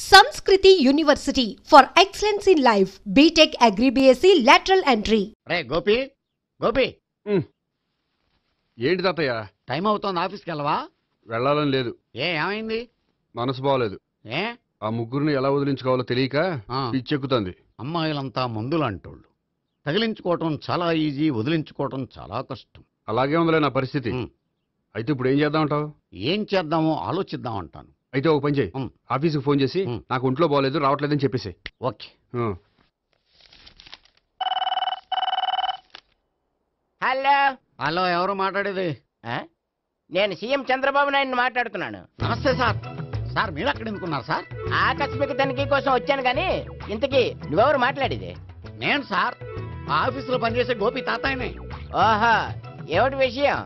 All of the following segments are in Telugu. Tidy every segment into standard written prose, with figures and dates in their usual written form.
Sanskriti University for excellence in life. BTech Agri BSc lateral entry. రే గోపి గోపి ఏంటి తాతయ్య? టైం అవుతోంది, ఆఫీస్కి వెళ్ళవా? వెళ్ళాలని లేదు. ఏమైంది? మనసు బాగోలేదు. ఏ ఆ ముగ్గురిని ఎలా వదిలించుకోవాలో తెలియక పిచ్చెక్కుతుంది. అమ్మాయిలంతా మందులు అంటోళ్ళు. తగిలించుకోవటం చాలా ఈజీ, వదిలించుకోవటం చాలా కష్టం. అలాగే ఉందిలే నా పరిస్థితి. అయితే ఇప్పుడు ఏం చేద్దామంటావు? ఏం చేద్దామో ఆలోచిద్దాం అంటాను. అయితే ఒక పని చేయి, ఆఫీస్కి ఫోన్ చేసి నాకు ఒంట్లో బాగోలేదు రావట్లేదని చెప్పేసి. ఓకే. హలో హలో, ఎవరు మాట్లాడేది? నేను సీఎం చంద్రబాబు నాయుడు మాట్లాడుతున్నాను. నమస్తే సార్. సార్ మీరు అక్కడ ఎందుకున్నారు సార్? ఆకస్మిక తనిఖీ కోసం వచ్చాను కానీ ఇంతకీ నువ్వెవరు మాట్లాడేది? నేను సార్ ఆఫీసులో పనిచేసే గోపి తాతాయనే. ఓహో, ఏమిటి విషయం?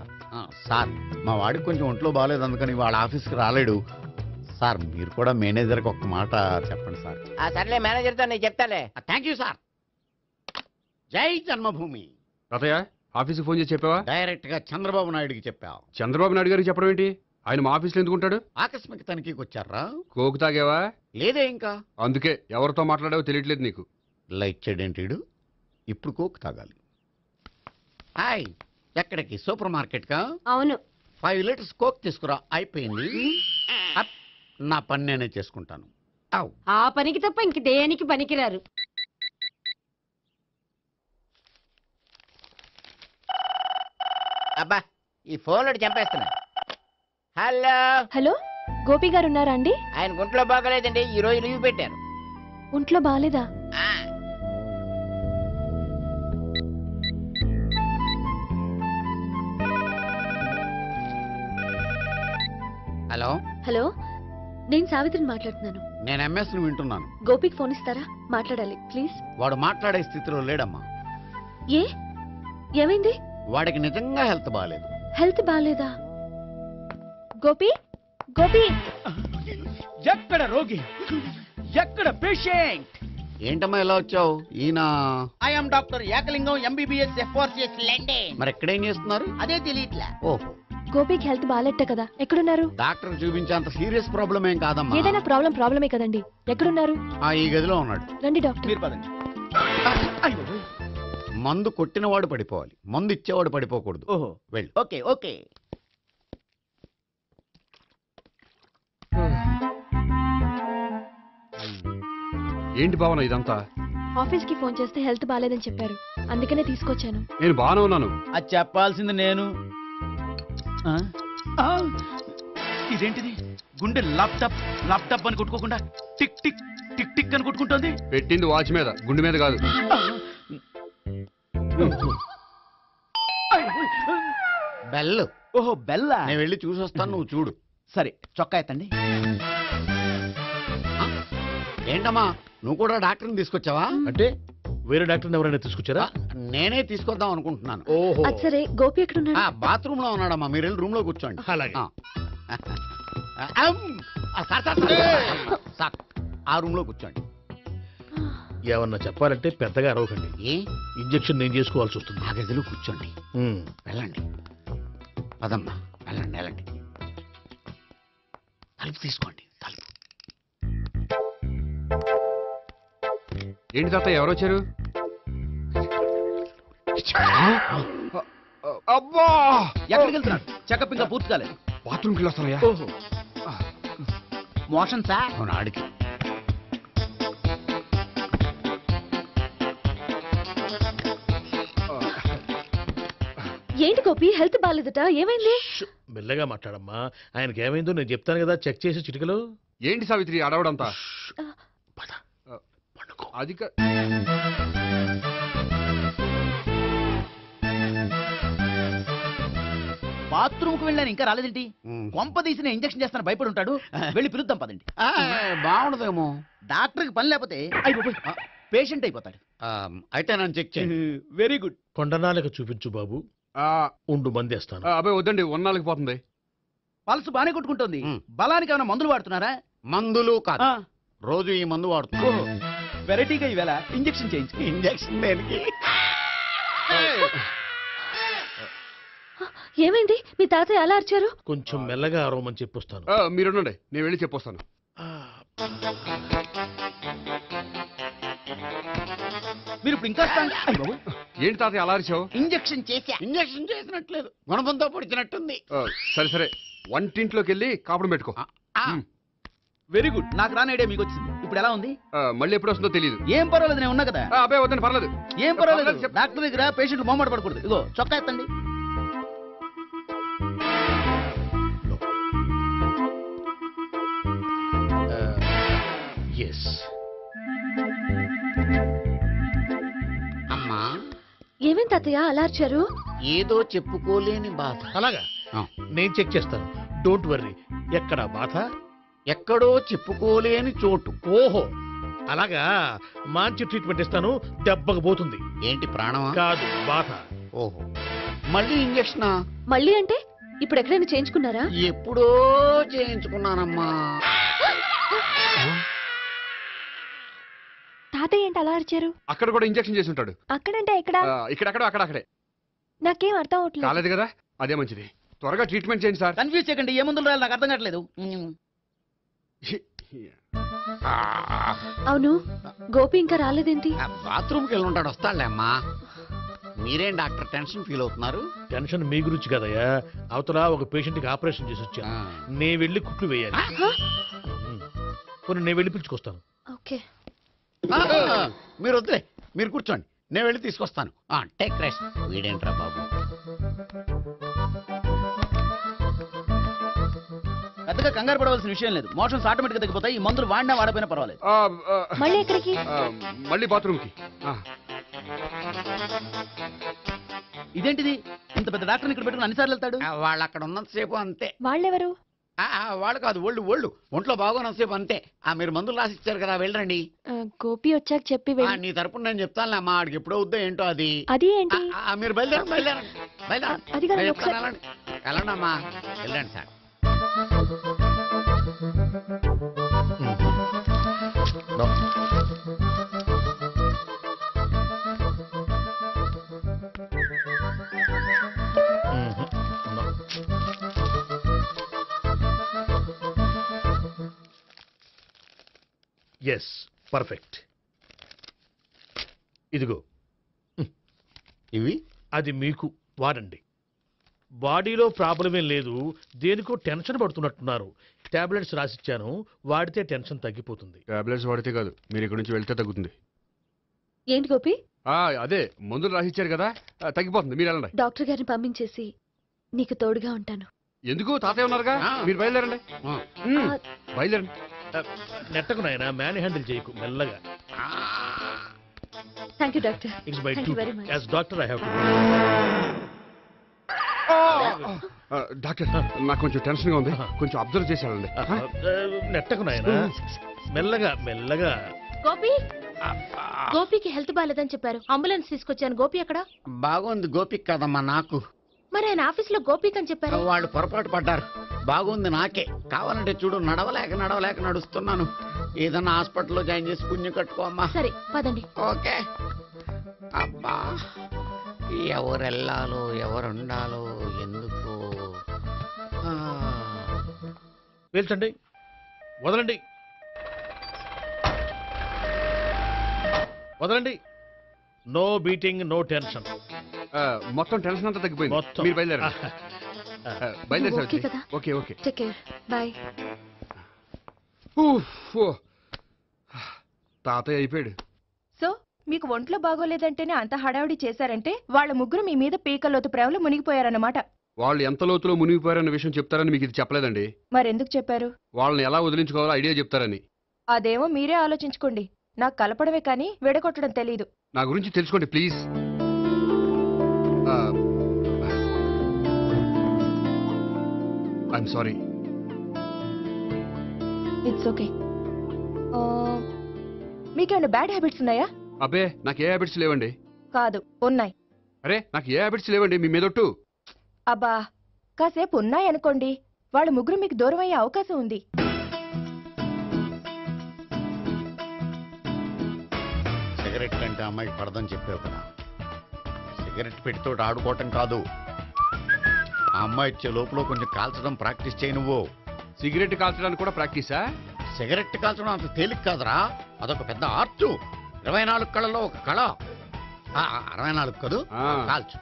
సార్ మా వాడికి కొంచెం ఒంట్లో బాగాలేదు, అందుకని వాళ్ళ ఆఫీస్కి రాలేడు సార్. మీరు కూడా మేనేజర్కి ఒక్క మాట చెప్పండి సార్. సర్లే, మేనేజర్తో నేను చెప్తాలే. Thank you sir. జై జన్మభూమి. తాతయ్య ఆఫీస్కి ఫోన్ చేసి చెప్పావా? డైరెక్ట్ గా చంద్రబాబు నాయుడుకి చెప్పావు. చంద్రబాబు నాయుడు గారికి చెప్పడం ఏంటి? ఆయన మా ఆఫీస్లో ఎందుకుంటాడు? ఆకస్మిక తనిఖీకి వచ్చారా? కోకు తాగావా? లేదే ఇంకా. అందుకే ఎవరితో మాట్లాడావో తెలియట్లేదు నీకు. లైక్ చేయడేంటిడు? ఇప్పుడు కోక్ తాగాలి. హాయ్, ఎక్కడికి? సూపర్ మార్కెట్ కా? అవును. 5 లీటర్స్ కోక్ తీసుకురా. అయిపోయింది. అప్, నా పని నేనే చేసుకుంటాను. ఆ పనికి తప్ప ఇంక దేనికి పనికిరారు. అబ్బా, ఈ ఫోన్లో చంపేస్తున్నా. హలో హలో, గోపి గారు ఉన్నారా అండి? ఆయన గుంట్లో బాగలేదండి, ఈ రోజు లీవ్ పెట్టారు. ఒంట్లో బాలేదా? హలో హలో, నేను సావిత్రిని మాట్లాడుతున్నాను. నేను ఎంఎస్ ను వింటున్నాను. గోపికి ఫోన్ ఇస్తారా? మాట్లాడాలి ప్లీజ్. వాడు మాట్లాడే స్థితిలో లేడమ్మా. ఏ ఏమైంది? వాడికి నిజంగా హెల్త్ బాగాలేదు. హెల్త్ బాలేదా? గోపి గోపి, ఎక్కడ రోగి, ఎక్కడ పేషెంట్? ఏంటమ్మా ఇలా వచ్చావు? ఈయన I'm doctor Ekalingam, MBBS, FRCS London. మరి ఎక్కడేం చేస్తున్నారు? అదే తెలియట్లా. ఓహో, గోపికి హెల్త్ బాలేట్ట కదా, ఎక్కడున్నారు? డాక్టర్ చూపించేంత సీరియస్ ప్రాబ్లం ఏం కాదమ్మా. ఏదైనా ప్రాబ్లమే కదండి. ఎక్కడున్నారు? ఈ గదిలో ఉన్నాడు. రండి డాక్టర్. మీరు పదండి. మందు కొట్టినవాడు పడిపోవాలి, మందు ఇచ్చేవాడు పడిపోకూడదు. ఓహో, వెళ్ళు. Okay okay. ఏంటి భావన ఇదంతా? ఆఫీస్ కి ఫోన్ చేస్తే హెల్త్ బాలేదని చెప్పారు, అందుకనే తీసుకొచ్చాను. నేను బాగానే ఉన్నాను. అది చెప్పాల్సింది నేను. ఇదేంటిది? గుండె లాప్టాప్ లాప్టాప్ అని కొట్టుకోకుండా టిక్ టిక్ టిక్ టిక్ అని కొట్టుకుంటోంది. పెట్టింది వాచ్ మీద, గుండె మీద కాదు. బెల్. ఓహో, బెల్లా. నేను వెళ్ళి చూసొస్తాను, నువ్వు చూడు. సరే, చొక్కా ఎత్తండి. ఏంటమ్మా, నువ్వు కూడా డాక్టర్ని తీసుకొచ్చావా? అంటే వేరే డాక్టర్ని ఎవరైనా తీసుకొచ్చారా? నేనే తీసుకొద్దాం అనుకుంటున్నాను. ఓహో, అది సరే, గోపి ఎక్కడున్నాడు? బాత్రూమ్ లో ఉన్నాడమ్మా, మీరు వెళ్ళి రూమ్ లో కూర్చోండి. అలాగే. సార్, ఆ రూమ్ లో కూర్చోండి. ఏమన్నా చెప్పాలంటే పెద్దగా అరవకండి. ఏ ఇంజెక్షన్ నేను చేసుకోవాల్సి వస్తుంది. ఆ గదిలో కూర్చోండి. వెళ్ళండి, పదమ్మా, వెళ్ళండి వెళ్ళండి. తలుపు తీసుకోండి, తలుపు. ఏంటి తాతయ్య ఎవరు వచ్చారు? అబ్బా, ఎక్కడికి వెళ్తున్నాడు? చెకప్ ఇంకా పూర్తి కాలేదు. బాత్రూమ్కి వెళ్ళొస్తానయ్యా. ఓహో, మోషన్ సార్. అవును, ఆడికి. ఏంటి గోపి, హెల్త్ బాలేదట, ఏమైంది? మెల్లగా మాట్లాడమ్మా. ఆయనకి ఏమైందో నేను చెప్తాను కదా, చెక్ చేసి చిటికలో. ఏంటి సావిత్రి అడవడంతా? పద, పండుకో. అది బాత్రూమ్ కు వెళ్ళాను, ఇంకా రాలేదేంటి? కొంప తీసిన ఇంజక్షన్ చేస్తాను భయపడి ఉంటాడు. వెళ్ళి పిలుద్దాం పదండి. బాగుండదేమో. డాక్టర్ కి పని లేకపోతే పేషెంట్ అయిపోతాడు. అయితే నన్ను చెక్ చేయండి. Very good. కొండనాలకు చూపించు బాబు. ఉండు, మందేస్తాను. అబ్బాయి వద్దండి, ఉన్నాళ్ళకి పోతుంది. పల్స్ బానే కొట్టుకుంటోంది. బలానికి ఏమైనా మందులు వాడుతున్నారా? మందులు కాదు, రోజు ఈ మందు వాడుతున్నా. వెరైటీగా ఈవేళ ఇంజక్షన్ చేయించు. ఇంజక్షన్ దేనికి? ఏమైంది? మీ తాతయ్య అలా అరిచారు? కొంచెం మెల్లగా అరవమని చెప్పొస్తాను. మీరుండండి, నేను వెళ్ళి చెప్పొస్తాను. మీరు ఇప్పుడు ఇంకా ఏంటి తాతయ్య అలా అరిచావు? ఇంజెక్షన్ చేశా. ఇంజక్షన్ చేసినట్లేదు, గుణపంతో పొడిచినట్టుంది. సరే సరే, వంటింట్లోకి వెళ్ళి కాపురం పెట్టుకో. Very good. నాకు రాని ఐడియా మీకు వచ్చింది. ఇప్పుడు ఎలా ఉంది? మళ్ళీ ఎప్పుడు వస్తుందో తెలియదు. ఏం పర్వాలేదు, నేను ఉన్నా కదా. అబ్బాయి వద్దని పర్లేదు. ఏం పర్వాలేదు. డాక్టర్ దగ్గర పేషెంట్లు మొహమాట పడకూడదు. ఇగో చొక్కా ఎత్తండి. ఎస్. అమ్మా, ఏమేం తాతయ్య అలా అరిచారు? ఏదో చెప్పుకోలేని బాధ. అలాగా, నేను చెక్ చేస్తాను. Don't worry. ఎక్కడ బాధ? ఎక్కడో చెప్పుకోలేని చోటు. ఓహో, అలాగా. మంచి ట్రీట్మెంట్ ఇస్తాను, దెబ్బకు పోతుంది. ఏంటి, ప్రాణమా? కాదు, బాధ. ఓహో, మళ్ళీ ఇంజక్షనా? మళ్ళీ అంటే ఇప్పుడు ఎక్కడైనా చేయించుకున్నారా? ఎప్పుడో చేయించుకున్నానమ్మా. తాతయ్య ఏంటి అలా అరిచారు? అక్కడ కూడా ఇంజెక్షన్ చేసి ఉంటాడు. అక్కడంటే ఎక్కడ? ఇక్కడక్కడ అక్కడే. నాకేం అర్థం అవట్లేదు. కాలేదు కదా, అదే మంచిది. త్వరగా ట్రీట్మెంట్ చేయండి సార్. కన్ఫ్యూజ్ చేయకండి. ఏ మందులు రాయాలి నాకు అర్థం కావట్లేదు. అవును, గోపి ఇంకా రాలేదేంటి? బాత్రూమ్కి వెళ్ళి ఉంటాడు, వస్తాడులే అమ్మా. మీరేం డాక్టర్ టెన్షన్ ఫీల్ అవుతున్నారు? టెన్షన్ మీ గురించి కదయ్యా. అవతల ఒక పేషెంట్ కి ఆపరేషన్ చేసి వచ్చాను. నేను వెళ్ళి కుట్లు వేయాలి. నేను వెళ్ళి పిలుచుకొస్తాను. ఓకే. మీరు వద్దులే, మీరు కూర్చోండి, నేను వెళ్ళి తీసుకొస్తాను. Take rest. వీడేంట్రా బాబు. పెద్దగా కంగారు పడవలసిన విషయం లేదు. మోషన్స్ ఆటోమేటిక్ గా తగ్గిపోతాయి. ఈ మందులు వాడినా వాడపోయినా పర్వాలేదు. మళ్ళీ ఎక్కడికి? మళ్ళీ బాత్రూమ్కి. ఇదేంటిది, ఇంత పెద్ద డాక్టర్ ఇక్కడ పెట్టుకుని అన్నిసార్లు వెళ్తాడు? వాళ్ళు అక్కడ ఉన్నంతసేపు అంతే. వాళ్ళెవరు? వాళ్ళు కాదు, ఒళ్ళు ఒంట్లో బాగోనంతసేపు అంతే. మీరు మందులు రాసి ఇచ్చారు కదా, వెళ్ళండి. గోపి వచ్చాక చెప్పి వెళ్ళి. నీ తరపున నేను చెప్తానులే అమ్మా, ఆడికి ఎప్పుడో వద్దో ఏంటో అది. అది ఏంటి? మీరు బయలుదేరండి. అది కాదు, నేను ఒకసారి- చెప్తాను, వెళ్ళండి అమ్మా, వెళ్ళండి సార్. Yes, perfect. ఇదిగో ఇవి అది మీకు వాడండి. బాడీలో ప్రాబ్లం ఏం లేదు, దేనికో టెన్షన్ పడుతున్నట్టున్నారు. టాబ్లెట్స్ రాసిచ్చాను, వాడితే టెన్షన్ తగ్గిపోతుంది. టాబ్లెట్స్ వాడితే కాదు, మీరు ఇక్కడ నుంచి వెళ్తే తగ్గుతుంది. ఏంటి గోపి? అదే మందులు రాసిచ్చారు కదా, తగ్గిపోతుంది. మీరు వెళ్ళండి. డాక్టర్ గారిని పంపించేసి నీకు తోడుగా ఉంటాను. ఎందుకు, తాతయ్య ఉన్నారుగా, మీరు బయలుదేరండి. బయలుదేరండి. నెట్టకు నాయన, మ్యాన్ హ్యాండిల్ చేయకు, మెల్లగా. Thank you doctor. It's my Thank you very duty. much. As doctor I have to. Doctor, నాకు కొంచెం టెన్షన్ గా ఉంది, కొంచెం అబ్జర్వ్ చేశానండి. నెట్టకు నాయన, మెల్లగా మెల్లగా. గోపి, గోపికి హెల్త్ బాలేదని చెప్పారు. అంబులెన్స్ తీసుకొచ్చాను. గోపి ఎక్కడ? బాగుంది. గోపిక్ కదమ్మా, నాకు. మరి ఆయన ఆఫీస్ లో గోపిక్ అని చెప్పారు. వాళ్ళు పొరపాటు పడ్డారు. బాగుంది నాకే. కావాలంటే చూడు, నడవలేక నడుస్తున్నాను. ఏదన్నా హాస్పిటల్లో జాయిన్ చేసి పుణ్యం కట్టుకో అమ్మా. సరే పదండి. ఓకే. అబ్బా, ఎవరెళ్ళాలో ఎవరుండాలో ఎందుకు. పేల్చండి, వదలండి, వదలండి. No beating, no tension. మొత్తం టెన్షన్ అంతా తగ్గిపోయింది. మొత్తం. మీరు బయలుదేరండి. బయలుదేరి ఓకే కదా? Okay okay. Take care. Bye. తాతయ్య అయిపోయాడు. సో మీకు ఒంట్లో బాగోలేదంటేనే అంత హడావిడి చేశారంటే వాళ్ళ ముగ్గురు మీ మీద పీకలోతు ప్రేమలో మునిగిపోయారన్నమాట. వాళ్ళు ఎంత లోతులో మునిగిపోయారన్న విషయం చెప్తారని మీకు ఇది చెప్పలేదండి. మరెందుకు చెప్పారు? వాళ్ళని ఎలా వదిలించుకోవాలో ఐడియా చెప్తారని. అదేమో మీరే ఆలోచించుకోండి. నాకు కలపడమే కానీ విడగొట్టడం తెలీదు. నా గురించి తెలుసుకోండి please. I'm sorry. It's okay. మీకేమైనా బ్యాడ్ హ్యాబిట్స్ ఉన్నాయా? అబ్బే, నాకు ఏ హ్యాబిట్స్ లేవండి. కాదు, ఉన్నాయి. అరే, నాకు ఏ హ్యాబిట్స్ లేవండి, మీ మీదొట్టు. అబ్బా, కాసేపు ఉన్నాయనుకోండి, వాళ్ళ ముగ్గురు మీకు దూరం అయ్యే అవకాశం ఉంది. సిగరెట్ కంటే అమ్మాయికి పడదని చెప్పావు కదా. సిగరెట్ పెట్టితో ఆడుకోవటం కాదు, ఆ అమ్మాయి ఇచ్చే లోపల కొంచెం కాల్చడం ప్రాక్టీస్ చేయి నువ్వు. సిగరెట్ కాల్చడానికి కూడా ప్రాక్టీసా? సిగరెట్ కాల్చడం అంత తేలిక కాదురా, అదొక పెద్ద ఆర్టు. 24 కళల్లో ఒక కళ. 64 కదూ, కాల్చు.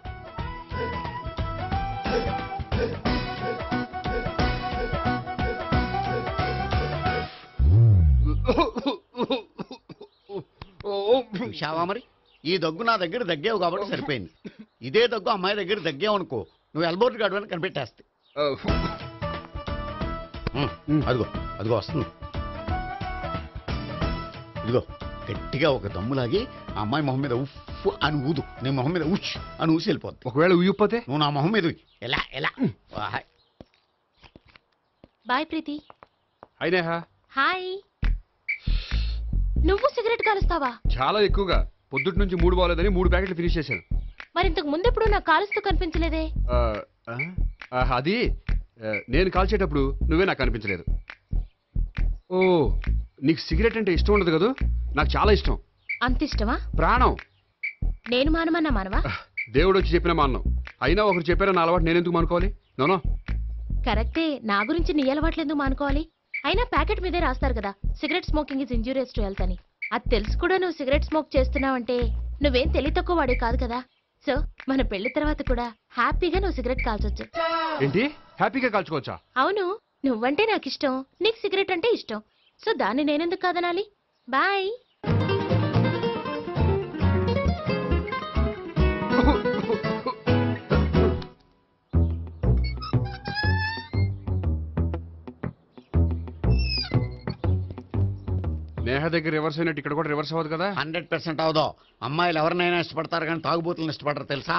చూశావా మరి, ఈ దగ్గు నా దగ్గర దగ్గేవు కాబట్టి సరిపోయింది. ఇదే దగ్గు అమ్మాయి దగ్గర దగ్గేవు అనుకో, నువ్వు ఎల్బోర్డ్ గార్డు అని కనిపెట్టేస్తే. అదిగో అదిగో వస్తుంది. ఇదిగో గట్టిగా ఒక దమ్ములాగి ఆ అమ్మాయి మొహం మీద ఉఫ్ అని ఊదు, నీ మొహం మీద ఉష్ అని ఊసి వెళ్ళిపోద్ది. ఒకవేళ ఊగిపోతే నువ్వు నా మొహం మీద ఎలా ఎలా. బాయ్ ప్రీతి. అయినా హాయ్. నువ్వు సిగరెట్ కాలుస్తావా? చాలా ఎక్కువగా. పొద్దుటి నుంచి 3 బాగోలేదని 3 ప్యాకెట్లు ఫినిష్ చేశాను. మరి ఇంతకు ముందెప్పుడు నాకు కాలుస్తూ కనిపించలేదే? అది నేను కాల్చేటప్పుడు నువ్వే నాకు కనిపించలేదు. ఓ, నీకు సిగరెట్ అంటే ఇష్టం ఉండదు కదా? నాకు చాలా ఇష్టం. అంత ఇష్టమా? ప్రాణం. నేను మానమన్నా మానవా? దేవుడు వచ్చి చెప్పిన మానం. అయినా ఒకరు చెప్పారా నా అలవాటు నేనెందుకు మానుకోవాలి? నోనో. కరెక్టే, నా గురించి నీ అలవాట్లు ఎందుకు మానుకోవాలి? అయినా ప్యాకెట్ మీదే రాస్తారు కదా, cigarette smoking is injurious to health అని. అది తెలుసు కూడా నువ్వు సిగరెట్ స్మోక్ చేస్తున్నావంటే నువ్వేం తెలివి తక్కువ వాడే కాదు కదా. సో మన పెళ్లి తర్వాత కూడా హ్యాపీగా నువ్వు సిగరెట్ కాల్చొచ్చు. ఏంటి, హ్యాపీగా కాల్చుకోవచ్చా? అవును, నువ్వంటే నాకు ఇష్టం, నీకు సిగరెట్ అంటే ఇష్టం. సో దాన్ని నేనెందుకు కాదనాలి? బాయ్. నేహ దగ్గర రివర్స్ అయినట్టు ఇక్కడ కూడా రివర్స్ అవ్వదు కదా? 100% అవదో. అమ్మాయిలు ఎవరినైనా ఇష్టపడతారు కానీ తాగుబోతులను ఇష్టపడరు తెలుసా?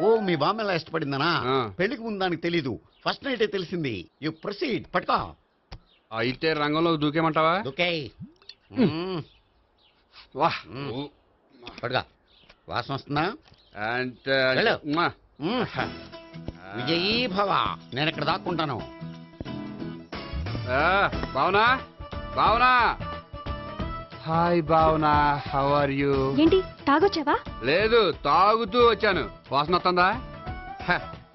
ఓ, మీ బామ్మ ఎలా ఇష్టపడిందనా? పెళ్లికి ముందు దానికి తెలీదు, ఫస్ట్ నైటే తెలిసింది. You proceed. పట్టుకో. అయితే రంగంలో దూకేమంటావా? ఓకే. వాహ్, పట్టుకో. వాసన వస్తుందా? అంటే విజయీ భవ. నేను ఇక్కడ దాక్కుంటాను. Bhavana, Bhavana. Hi Bhavana, how are you? ఏంటి తాగొచ్చావా? లేదు, తాగుతూ వచ్చాను. వాసన వస్తుందా?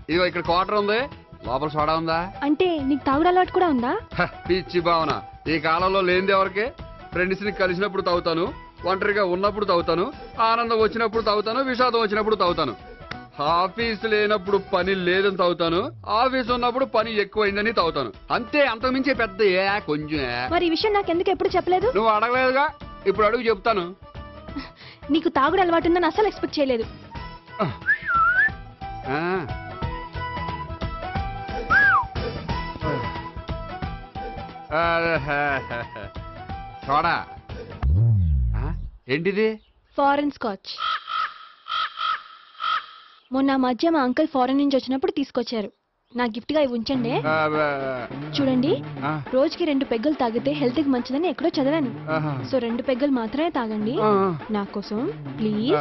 ఇదిగో ఇక్కడ క్వార్టర్ ఉంది, లోపల సోడా ఉందా? అంటే నీకు తాగుడు అలవాటు కూడా ఉందా? పిచ్చి భావన, ఈ కాలంలో లేనిది ఎవరికి? ఫ్రెండ్స్ ని కలిసినప్పుడు తాగుతాను, ఒంటరిగా ఉన్నప్పుడు తాగుతాను, ఆనందం వచ్చినప్పుడు తాగుతాను, విషాదం వచ్చినప్పుడు తాగుతాను. ఆఫీస్ లేనప్పుడు పని లేదని తాగుతాను, ఆఫీస్ ఉన్నప్పుడు పని ఎక్కువైందని తాగుతాను. అంతే, అంతకుమించే పెద్ద కొంచెం. మరి ఈ విషయం నాకు ఎందుకు ఎప్పుడు చెప్పలేదు? నువ్వు అడగలేదుగా, ఇప్పుడు అడుగు చెప్తాను. నీకు తాగుడు అలవాటు ఉందని అసలు ఎక్స్పెక్ట్ చేయలేదు. చూడా, ఏంటిది? Foreign scotch. మొన్న మధ్య మా అంకుల్ ఫారెన్ నుంచి వచ్చినప్పుడు తీసుకొచ్చారు. నా గిఫ్ట్ గా ఇవి ఉంచండి. చూడండి, రోజుకి 2 పెగ్గలు తాగితే హెల్త్ కి మంచిదని ఎక్కడో చదివాను. సో 2 పెగ్గలు మాత్రమే తాగండి నా కోసం ప్లీజ్.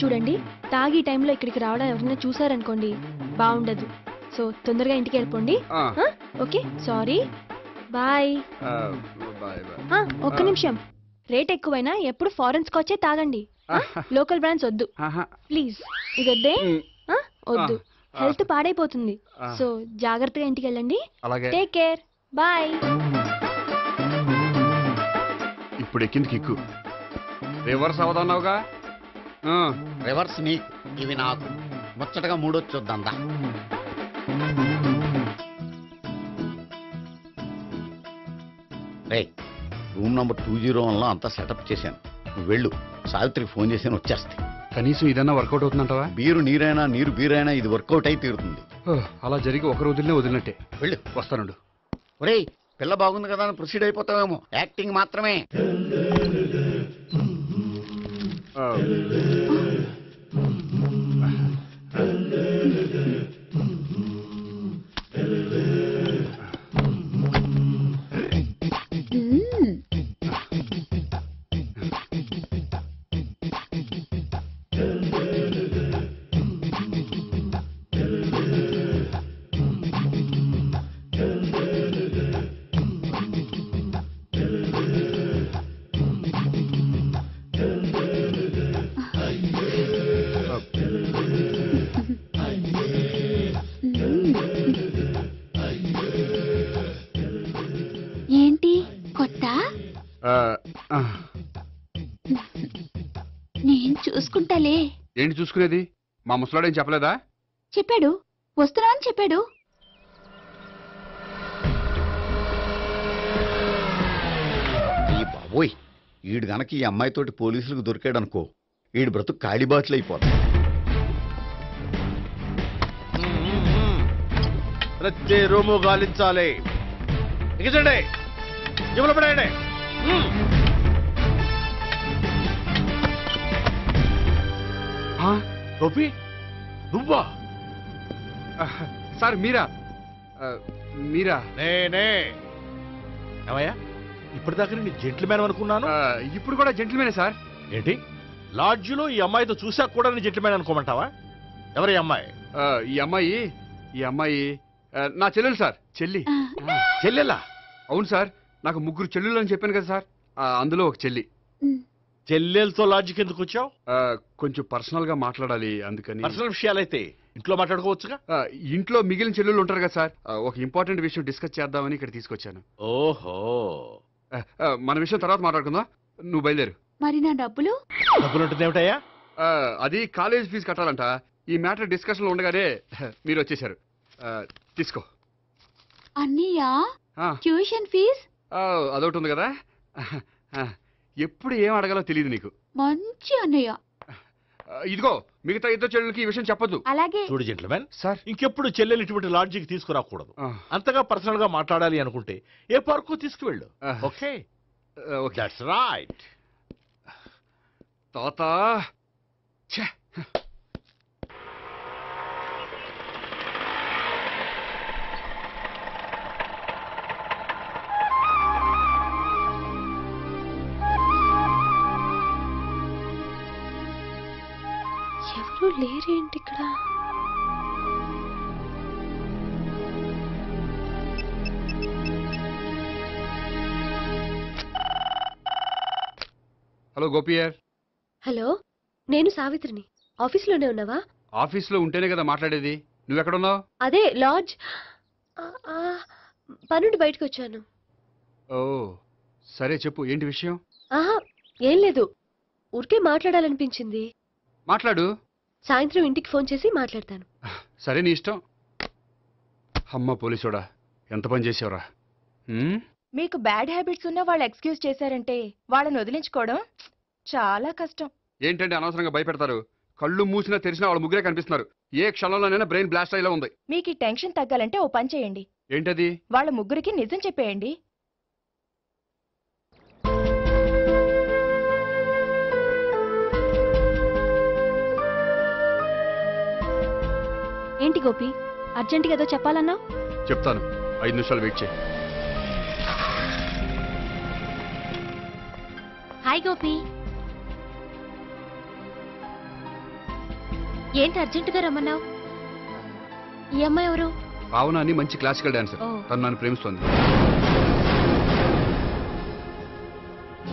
చూడండి, తాగి టైంలో ఇక్కడికి రావడం ఎవరైనా చూసారనుకోండి బాగుండదు. సో తొందరగా ఇంటికి వెళ్ళిపోండి. Okay, sorry, bye. ఒక్క నిమిషం, రేట్ ఎక్కువైనా ఎప్పుడు ఫారెన్ స్కాచే తాగండి, లోకల్ బ్రాండ్స్ వద్దు ప్లీజ్. ఇది వద్దే, వద్దు, హెల్త్ పాడైపోతుంది. సో జాగ్రత్తగా ఇంటికి వెళ్ళండి. Take care, bye. ఇప్పుడు ఎక్కింది కిక్కు. రివర్స్ అవదన్నావుగా? రివర్స్ నీకు, ఇవి నాకు. ముచ్చటగా 3 చూద్దాందా. రే, రూమ్ నంబర్ 201లో అంతా సెటప్ చేశాను. నువ్వు వెళ్ళు, సావిత్రికి ఫోన్ చేశాను, వచ్చేస్తే. కనీసం ఇదన్నా వర్కౌట్ అవుతుందంటావా? బీరు నీరైనా, నీరు బీరైనా ఇది వర్కౌట్ అయి తీరుతుంది. అలా జరిగి ఒక రోజులనే వదిలినట్టే. వెళ్ళు. వస్తానుండు. ఒరేయ్, పిల్ల బాగుంది కదా అని ప్రొసీడ్ అయిపోతావేమో. యాక్టింగ్ మాత్రమే. అన్నయ్య నేను చూసుకుంటాలే. ఏంటి చూసుకునేది? మా ముసలాడేం చెప్పలేదా? చెప్పాడు, వస్తున్నా అని చెప్పాడు. ఈ బాబోయ్, ఈడు గనక ఈ అమ్మాయితోటి పోలీసులకు దొరికాడనుకో, ఈడు బ్రతుకు కాళీబాట్లు అయిపోతాడు. ప్రతి రూము గాలించాలి. ఎగచండి, జబ్బులు పడేయండి. గోపి, నువ్వా? సార్ మీరా? మీరా? నేనే. ఏమయ్యా, ఇప్పటిదాకా నేను జెంట్లమ్యాన్ అనుకున్నాను. ఇప్పుడు కూడా జెంటిల్మేనే సార్. ఏంటి, లాడ్జిలో ఈ అమ్మాయితో చూసాక కూడా నేను జెంట్లమ్యాన్ అనుకోమంటావా? ఎవరి అమ్మాయి? ఈ అమ్మాయి నా చెల్లెలు సార్. చెల్లి. చెల్లెలా? అవును సార్, నాకు 3 చెల్లెలు అని చెప్పాను కదా సార్, అందులో ఒక చెల్లి. చెల్లెలతో లాడ్జికి ఎందుకు వచ్చావు? కొంచెం పర్సనల్ గా మాట్లాడాలి, అందుకని. పర్సనల్ విషయాలైతే ఇంట్లో మాట్లాడుకోవచ్చుగా. ఇంట్లో మిగిలిన చెల్లెలు ఉంటారు కదా సార్, ఒక ఇంపార్టెంట్ విషయం డిస్కస్ చేద్దామని ఇక్కడ తీసుకొచ్చాను. ఓహో, మన విషయం తర్వాత మాట్లాడుకుందాం, నువ్వు బయలుదేరు. మరి నా డబ్బులు? డబ్బులు ఉంటుంది ఏమిటయ్యా? అది కాలేజ్ ఫీజు కట్టాలంట. ఈ మ్యాటర్ డిస్కషన్ లో ఉండగానే మీరు వచ్చేసారు. తీసుకో. అన్నయ్య, ఆ, ట్యూషన్ ఫీజ్? అదొకటి ఉంది కదా. ఎప్పుడు ఏం అడగాలో తెలియదు నీకు. మంచి అన్నయ్య. ఇదిగో, మిగతా 2 చెల్లెలకి ఈ విషయం చెప్పొద్దు. అలాగే. చూడు జెంట్లమెన్ సార్. ఇంకెప్పుడు చెల్లెలు ఇటువంటి లాడ్జికి తీసుకురాకూడదు. అంతగా పర్సనల్ గా మాట్లాడాలి అనుకుంటే ఏ పార్కు తీసుకువెళ్ళు. Okay, that's right. తాత, ఎవరు లేరేంటి ఇక్కడ? హలో గోపియర్. హలో, నేను సావిత్రిని. ఆఫీస్లోనే ఉన్నావా? ఆఫీస్లో ఉంటేనే కదా మాట్లాడేది. నువ్వెక్కడున్నావు? అదే లాడ్జ్. పనుండి బయటకు వచ్చాను. ఓ సరే, చెప్పు, ఏంటి విషయం? ఆహా, ఏం లేదు, ఊరికే మాట్లాడాలనిపించింది. మాట్లాడు. సాయంత్రం ఇంటికి ఫోన్ చేసి మాట్లాడతాను. సరే, నీ ఇష్టం. అమ్మ పోలీసోడా, ఎంత పని చేసావురా. మీకు బ్యాడ్ హ్యాబిట్స్ ఉన్న వాళ్ళు ఎక్స్క్యూజ్ చేశారంటే వాళ్ళని వదిలించుకోవడం చాలా కష్టం. ఏంటంటే అనవసరంగా భయపెడతారు. కళ్ళు మూసినా తెరిచినా వాళ్ళ ముగ్గురే కనిపిస్తున్నారు. ఏ క్షణంలోనైనా బ్రెయిన్ బ్లాస్ట్ అయ్యేలా ఉంది. మీకు ఈ టెన్షన్ తగ్గాలంటే ఓ పని చేయండి. ఏంటది? వాళ్ళ ముగ్గురికి నిజం చెప్పేయండి. ఏంటి గోపి, అర్జెంటుగా ఏదో చెప్పాలన్నా? చెప్తాను, 5 నిమిషాలు వెయిట్ చేయి. హాయ్ గోపి. ఏంటి అర్జెంటుగా రమ్మన్నావు? ఈ అమ్మాయి ఎవరు? భావన అని మంచి క్లాసికల్ డాన్సర్. ఓ. తను నన్ను ప్రేమిస్తోంది.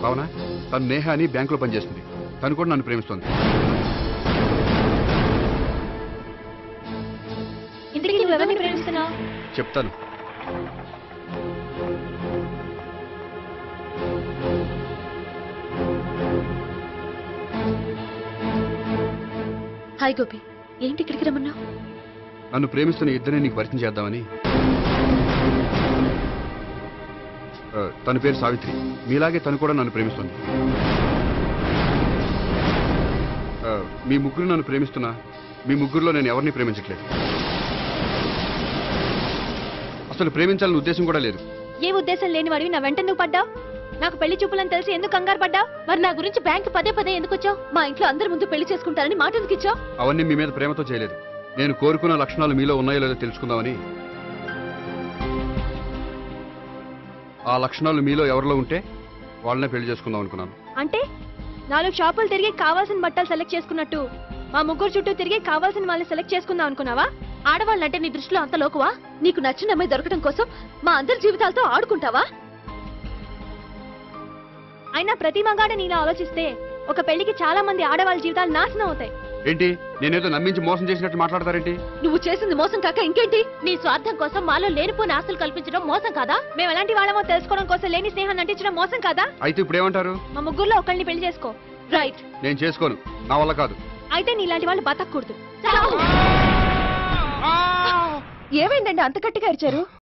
భావన, తను నేహ అని బ్యాంకులో పనిచేస్తుంది. తను కూడా నన్ను ప్రేమిస్తోంది. ఇంతకీ నువ్వెవరిని ప్రేమిస్తున్నావు? చెప్తాను. హాయ్ గోపి, ఏంటి ఇక్కడికి రమ్మన్నావు? నన్ను ప్రేమిస్తున్న ఇద్దరిని నీకు పరిచయం చేద్దామని. తన పేరు సావిత్రి. మీలాగే తను కూడా నన్ను ప్రేమిస్తుంది. మీ ముగ్గురు నన్ను ప్రేమిస్తున్నా, మీ ముగ్గురులో నేను ఎవరిని ప్రేమించట్లేదు. అసలు ప్రేమించాలని ఉద్దేశం కూడా లేదు. ఏ ఉద్దేశం లేని వాడివి నా వెంట నువ్వు పడ్డావు? నాకు పెళ్లి చూపులని తెలిసి ఎందుకు కంగారు పడ్డావు? మరి నా గురించి బ్యాంక్ పదే పదే ఎందుకు వచ్చావు? మా ఇంట్లో అందరి ముందు పెళ్లి చేసుకుంటారని మాట ఎందుకు ఇచ్చావు? అవన్నీ మీ మీద ప్రేమతో చేయలేదు. నేను కోరుకున్న లక్షణాలు మీలో ఉన్నాయో లేదో తెలుసుకుందామని. ఆ లక్షణాలు మీలో ఎవరిలో ఉంటే వాళ్ళనే పెళ్లి చేసుకుందాం అనుకున్నాను. అంటే 4 షాపులు తిరిగి కావాల్సిన బట్టలు సెలెక్ట్ చేసుకున్నట్టు మా ముగ్గురు చుట్టూ తిరిగి కావాల్సిన వాళ్ళని సెలెక్ట్ చేసుకుందాం అనుకున్నావా? ఆడవాళ్ళంటే నీ దృష్టిలో అంత లోకువా? నీకు నచ్చిన అమ్మాయి దొరకడం కోసం మా అందరి జీవితాలతో ఆడుకుంటావా? అయినా ప్రతి మగాడు నీలా ఆలోచిస్తే ఒక పెళ్లికి చాలా మంది ఆడవాళ్ళ జీవితాలు నాశనం అవుతాయి. ఏంటి నేనేదో నమ్మించి మోసం చేసినట్టు మాట్లాడతారేంటి? నువ్వు చేసింది మోసం కాక ఇంకేంటి? నీ స్వార్థం కోసం మాలో లేనిపోని ఆశలు కల్పించడం మోసం కాదా? మేము ఎలాంటి వాళ్ళమో తెలుసుకోవడం కోసం లేని స్నేహాన్ని నటించడం మోసం కాదా? అయితే ఇప్పుడు ఏమంటారు? మా ముగ్గురులో ఒకళ్ళని పెళ్లి చేసుకో. రైట్. నేను చేసుకోను, నా వల్ల కాదు. అయితే నీలాంటి వాళ్ళు బతకూడదు. ఏమైందండి అంత గట్టిగా అరిచారు?